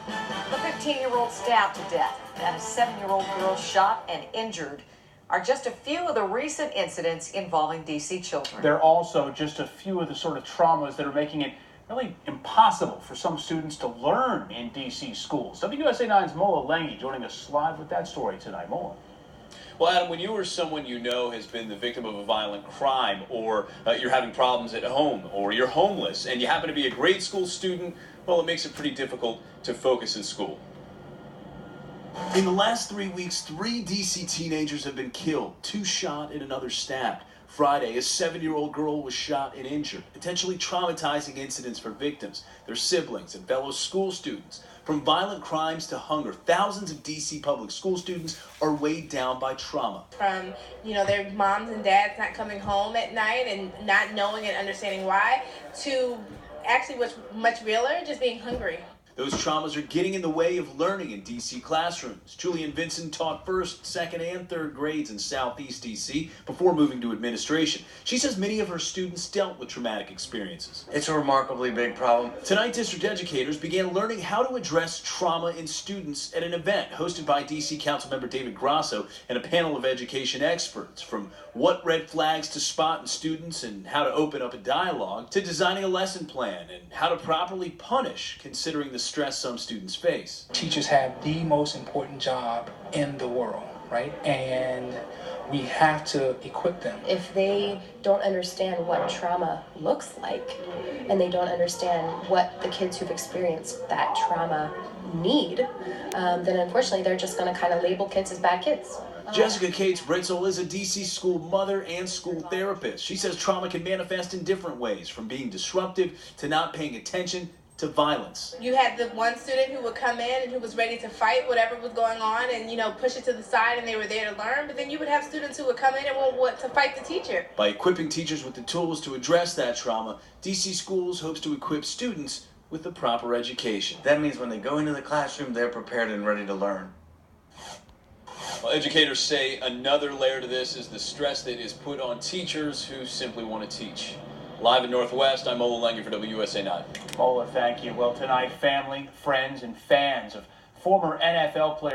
The 15-year-old stabbed to death and a 7-year-old girl shot and injured are just a few of the recent incidents involving D.C. children. They're also just a few of the sort of traumas that are making it really impossible for some students to learn in D.C. schools. WUSA 9's Mola Lengi joining us live with that story tonight. Mola. Well, Adam, when you or someone you know has been the victim of a violent crime, or you're having problems at home, or you're homeless, and you happen to be a grade school student, well, it makes it pretty difficult to focus in school. In the last 3 weeks, 3 D.C. teenagers have been killed, 2 shot and another stabbed. Friday, a 7-year-old girl was shot and injured, potentially traumatizing incidents for victims, their siblings, and fellow school students. From violent crimes to hunger, thousands of D.C. public school students are weighed down by trauma. From, their moms and dads not coming home at night and not knowing and understanding why, to actually what's much realer, just being hungry. Those traumas are getting in the way of learning in D.C. classrooms. Julian Vincent taught 1st, 2nd, and 3rd grades in Southeast D.C. before moving to administration. She says many of her students dealt with traumatic experiences. It's a remarkably big problem. Tonight, district educators began learning how to address trauma in students at an event hosted by D.C. Councilmember David Grasso and a panel of education experts, from what red flags to spot in students and how to open up a dialogue, to designing a lesson plan and how to properly punish, considering the stress some students face. Teachers have the most important job in the world, right? And we have to equip them. If they don't understand what trauma looks like, and they don't understand what the kids who've experienced that trauma need, then unfortunately they're just going to kind of label kids as bad kids. Jessica Cates Britzel is a D.C. school mother and school therapist. She says trauma can manifest in different ways, from being disruptive to not paying attention to violence. You had the one student who would come in and who was ready to fight whatever was going on and, push it to the side, and they were there to learn. But then you would have students who would come in and want to fight the teacher. By equipping teachers with the tools to address that trauma, D.C. Schools hopes to equip students with the proper education. That means when they go into the classroom, they're prepared and ready to learn. Well, educators say another layer to this is the stress that is put on teachers who simply want to teach. Live in Northwest, I'm Mola Lengi for WUSA 9. Mola, thank you. Well, tonight, family, friends, and fans of former NFL player